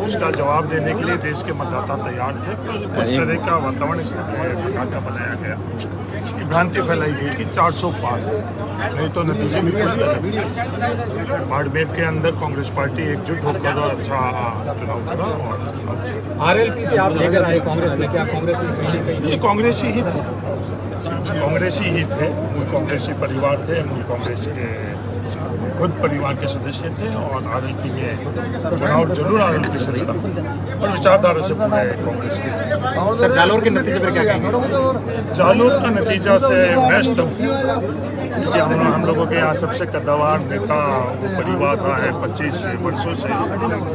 उसका जवाब देने के लिए देश के मतदाता तैयार थे। कुछ तरह का वातावरण इस प्रकार का बनाया गया, भ्रांति फैलाई गई कि 400 पार, नहीं तो नतीजे भी कुछ गलत। बाड़मेर के अंदर कांग्रेस पार्टी एकजुट होकर और अच्छा चुनाव करा। और आरएलपी से आप लेकर आए कांग्रेस में, क्या कांग्रेस में कहीं ये कांग्रेसी ही थे, कांग्रेसी ही थे, मूल कांग्रेसी परिवार थे, मूल कांग्रेस के खुद परिवार के सदस्य थे और आरएलपी में चुनाव जरूर आरएलपी से लड़ा और विचारधारा से पूरे कांग्रेस के। सर जालोर के नतीजे पर क्या कहेंगे? जालोर का नतीजा से मैं स्तब्ध हूं कि हम लोगों के यहाँ सबसे कद्दावर नेता वो परिवार रहा है 25 वर्षों से।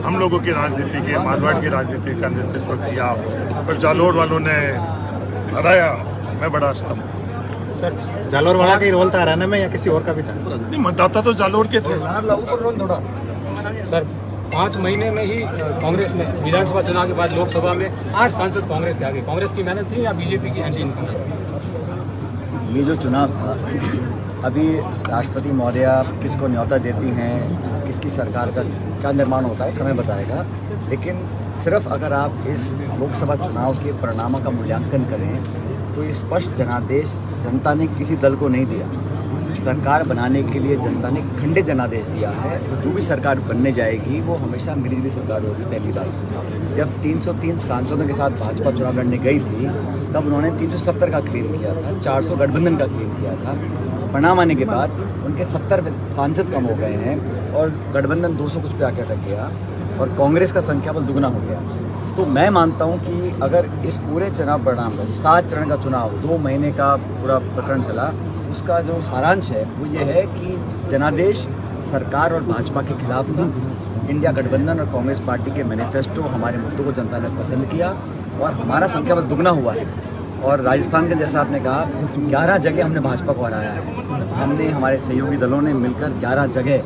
हम लोगों की राजनीति के, मारवाड़ की राजनीति का नेतृत्व किया, पर जालोर वालों ने हराया। मैं बड़ा स्तब्ध हूं। सर जालोर वाला का ही रोल था हराने में या किसी और का भी था? नहीं, मतदाता तो जालोर के थे। सर 5 महीने में ही कांग्रेस में विधानसभा चुनाव के बाद लोकसभा में 8 सांसद कांग्रेस के आगे, कांग्रेस की मेहनत थी या बीजेपी की एंटी इनकम? ये जो चुनाव था, अभी राष्ट्रपति महोदय किसको न्योता देती हैं, किसकी सरकार का क्या निर्माण होता है, समय बताएगा। लेकिन सिर्फ अगर आप इस लोकसभा चुनाव के परिणामों का मूल्यांकन करें तो ये स्पष्ट जनादेश जनता ने किसी दल को नहीं दिया। सरकार बनाने के लिए जनता ने खंडित जनादेश दिया है। तो जो भी सरकार बनने जाएगी वो हमेशा मिलीजुली सरकार होगी। पहली बात, जब 303 सांसदों के साथ भाजपा चुनाव लड़ने गई थी तब उन्होंने 370 का क्लेम किया था, 400 गठबंधन का क्लेम किया था। परिणाम आने के बाद उनके 70 सांसद कम हो गए हैं और गठबंधन 200 कुछ पे आकर अटक गया और कांग्रेस का संख्या बल दुगना हो गया। तो मैं मानता हूं कि अगर इस पूरे चुनाव परिणाम का 7 चरण का चुनाव 2 महीने का पूरा प्रकरण चला, उसका जो सारांश है वो ये है कि जनादेश सरकार और भाजपा के खिलाफ नहीं, इंडिया गठबंधन और कांग्रेस पार्टी के मैनिफेस्टो, हमारे मुद्दों को जनता ने पसंद किया और हमारा संख्या बल दुगना हुआ है। और राजस्थान के जैसा आपने कहा 11 जगह हमने भाजपा को हराया है। हमने, हमारे सहयोगी दलों ने मिलकर 11 जगह,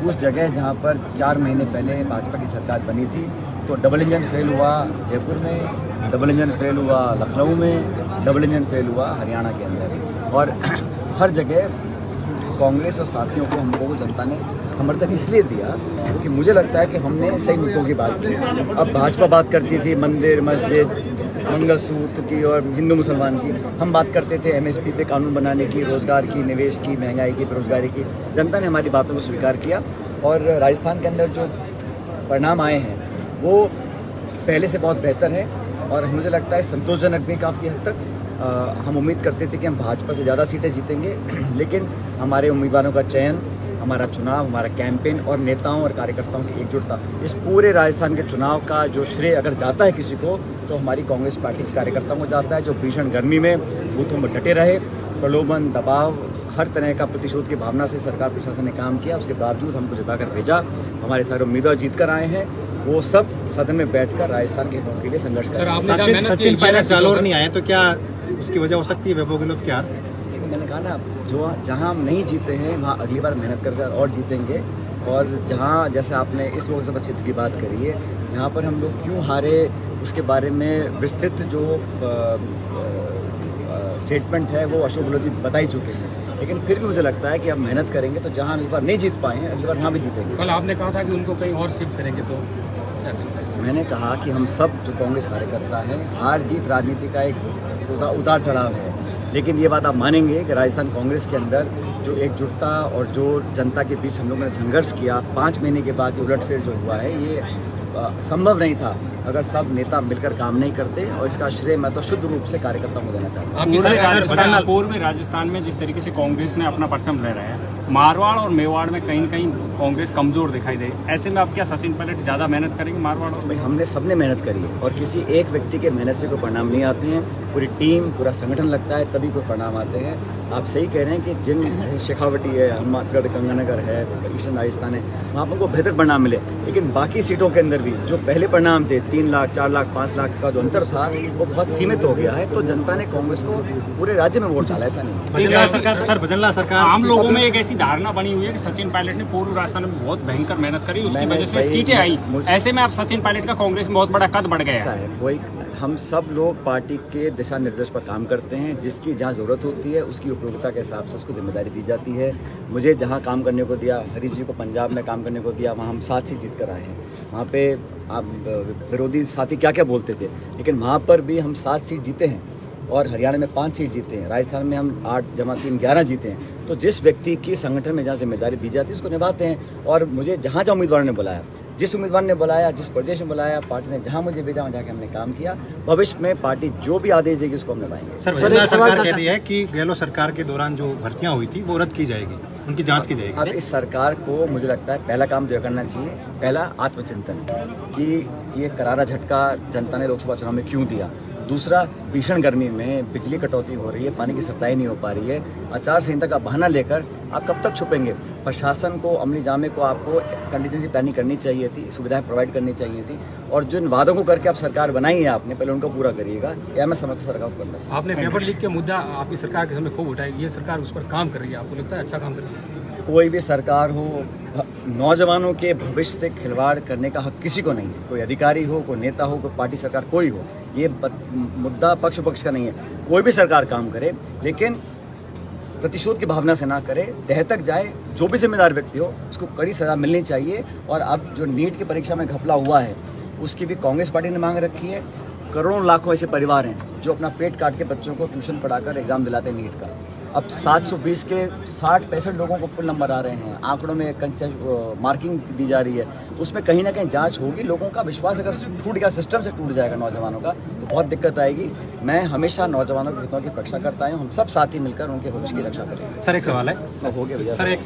उस जगह जहाँ पर 4 महीने पहले भाजपा की सरकार बनी थी तो डबल इंजन फेल हुआ जयपुर में, डबल इंजन फेल हुआ लखनऊ में, डबल इंजन फेल हुआ हरियाणा के अंदर। और हर जगह कांग्रेस और साथियों को हमको जनता ने समर्थन इसलिए दिया क्योंकि मुझे लगता है कि हमने सही मुद्दों की बात की। अब भाजपा बात करती थी मंदिर, मस्जिद, मंगलसूत्र की और हिंदू मुसलमान की, हम बात करते थे एमएसपी पे कानून बनाने की, रोज़गार की, निवेश की, महंगाई की, बेरोजगारी की। जनता ने हमारी बातों को स्वीकार किया और राजस्थान के अंदर जो परिणाम आए हैं वो पहले से बहुत बेहतर है और मुझे लगता है संतोषजनक भी काफ़ी हद तक। हम उम्मीद करते थे कि हम भाजपा से ज़्यादा सीटें जीतेंगे, लेकिन हमारे उम्मीदवारों का चयन, हमारा चुनाव, हमारा कैंपेन और नेताओं और कार्यकर्ताओं की एकजुटता, इस पूरे राजस्थान के चुनाव का जो श्रेय अगर जाता है किसी को तो हमारी कांग्रेस पार्टी के कार्यकर्ताओं को जाता है, जो भीषण गर्मी में बूथों में डटे रहे, प्रलोभन, दबाव, हर तरह का प्रतिशोध की भावना से सरकार प्रशासन ने काम किया। उसके बावजूद हमको जिताकर भेजा, हमारे सारे उम्मीदवार जीत कर आए हैं, वो सब सदन में बैठकर राजस्थान के हितों के लिए संघर्ष कर रहे हैं। सचिन पायलट जालोर नहीं आए तो क्या उसकी वजह हो सकती है वैभव गहलोत की हार? मैंने कहा ना, जो जहां हम नहीं जीते हैं वहां अगली बार मेहनत कर और जीतेंगे। और जहां, जैसे आपने इस लोकसभा क्षेत्र की बात करी है, यहाँ पर हम लोग क्यों हारे उसके बारे में विस्तृत जो स्टेटमेंट है वो अशोक गहलोत जी बता ही चुके हैं। लेकिन फिर भी मुझे लगता है कि अब मेहनत करेंगे तो जहां हम इस बार नहीं जीत पाए हैं अगली बार वहाँ भी जीतेंगे। कल आपने कहा था कि उनको कहीं और शिफ्ट करेंगे, तो मैंने कहा कि हम सब जो कांग्रेस कार्यकर्ता हैं, हार जीत राजनीति का एक उतार चढ़ाव है, लेकिन ये बात आप मानेंगे कि राजस्थान कांग्रेस के अंदर जो एकजुटता और जो जनता के बीच हम लोगों ने संघर्ष किया, 5 महीने के बाद उलटफेर जो हुआ है ये संभव नहीं था अगर सब नेता मिलकर काम नहीं करते। और इसका श्रेय मैं तो शुद्ध रूप से कार्यकर्ताओं को देना चाहता हूँ। पूर्व में राजस्थान में जिस तरीके से कांग्रेस ने अपना परचम लहराया है, मारवाड़ और मेवाड़ में कहीं न कहीं कांग्रेस कमजोर दिखाई दे, ऐसे में आप क्या सचिन पायलट ज़्यादा मेहनत करेंगे मारवाड़ और? भाई, हमने सबने मेहनत करी है और किसी एक व्यक्ति के मेहनत से कोई परिणाम नहीं आते हैं, पूरी टीम, पूरा संगठन लगता है तभी कोई परिणाम आते हैं। आप सही कह रहे हैं कि जिन शेखावटी है, हनुमानगढ़, गंगानगर है, ईस्टर्न राजस्थान है, वहाँ पर को बेहतर परिणाम मिले, लेकिन बाकी सीटों के अंदर भी जो पहले परिणाम थे 3 लाख, 4 लाख, 5 लाख का जो अंतर था वो बहुत सीमित हो गया है। तो जनता ने कांग्रेस को पूरे राज्य में वोट डाला, ऐसा नहीं। भजनलाल सरकार, आम लोगों में एक ऐसी धारणा बनी हुई है कि सचिन पायलट ने पूर्व राजस्थान में बहुत भयंकर मेहनत करी, उसकी वजह से सीटें आई। ऐसे में आप सचिन पायलट का कांग्रेस में बहुत बड़ा कद बढ़ गया है। कोई हम सब लोग पार्टी के दिशा निर्देश पर काम करते हैं। जिसकी जहाँ ज़रूरत होती है उसकी उपयोगिता के हिसाब से उसको जिम्मेदारी दी जाती है। मुझे जहाँ काम करने को दिया, हरीश जी को पंजाब में काम करने को दिया, वहाँ हम 7 सीट जीत कर आए हैं। वहाँ पे आप विरोधी साथी क्या क्या बोलते थे, लेकिन वहाँ पर भी हम 7 सीट जीते हैं और हरियाणा में 5 सीट जीते हैं। राजस्थान में हम 8 जमा 3 11 जीते हैं। तो जिस व्यक्ति की संगठन में जहाँ जिम्मेदारी दी जाती है उसको निभाते हैं। और मुझे जहाँ जहाँ उम्मीदवार ने बुलाया, जिस उम्मीदवार ने बुलाया, जिस प्रदेश में बुलाया, पार्टी ने जहाँ मुझे भेजा वहाँ जाके हमने काम किया। भविष्य में पार्टी जो भी आदेश देगी उसको हम निभाएंगे। सर, सरकार कहती है कि गहलोत सरकार के दौरान जो भर्तियां हुई थी वो रद्द की जाएगी, उनकी जांच की जाएगी। अब इस सरकार को मुझे लगता है पहला काम जो करना चाहिए, पहला आत्मचिंतन कि ये करारा झटका जनता ने लोकसभा चुनाव में क्यों दिया। दूसरा, भीषण गर्मी में बिजली कटौती हो रही है, पानी की सप्लाई नहीं हो पा रही है, आचार संहिता का बहाना लेकर आप कब तक छुपेंगे। प्रशासन को, अमली जामे को आपको कंटीजेंसी प्लानिंग करनी चाहिए थी, सुविधाएं प्रोवाइड करनी चाहिए थी। और जिन वादों को करके आप सरकार बनाई है आपने, पहले उनको पूरा करिएगा। या मैं समझता सरकार को करना चाहिए। आपने पेपर लीक के मुद्दा आपकी सरकार के समय खूब उठाया, ये सरकार उस पर काम कर रही है, आपको लगता है अच्छा काम कर रही है? कोई भी सरकार हो, नौजवानों के भविष्य से खिलवाड़ करने का हक किसी को नहीं है। कोई अधिकारी हो, कोई नेता हो, कोई पार्टी सरकार कोई हो, ये मुद्दा पक्ष का नहीं है। कोई भी सरकार काम करे लेकिन प्रतिशोध की भावना से ना करे, तह तक जाए। जो भी जिम्मेदार व्यक्ति हो उसको कड़ी सजा मिलनी चाहिए। और अब जो नीट की परीक्षा में घपला हुआ है उसकी भी कांग्रेस पार्टी ने मांग रखी है। करोड़ों लाखों ऐसे परिवार हैं जो अपना पेट काट के बच्चों को ट्यूशन पढ़ाकर एग्जाम दिलाते हैं नीट का। अब 720 के 60-65 लोगों को फुल नंबर आ रहे हैं। आंकड़ों में मार्किंग दी जा रही है, उसमें कहीं ना कहीं जांच होगी। लोगों का विश्वास अगर टूट गया, सिस्टम से टूट जाएगा नौजवानों का, तो बहुत दिक्कत आएगी। मैं हमेशा नौजवानों के हितों की रक्षा करता हूँ। हम सब साथी मिलकर उनके भविष्य की रक्षा करेंगे। सर, एक सवाल है। हो गया भैया। सर, एक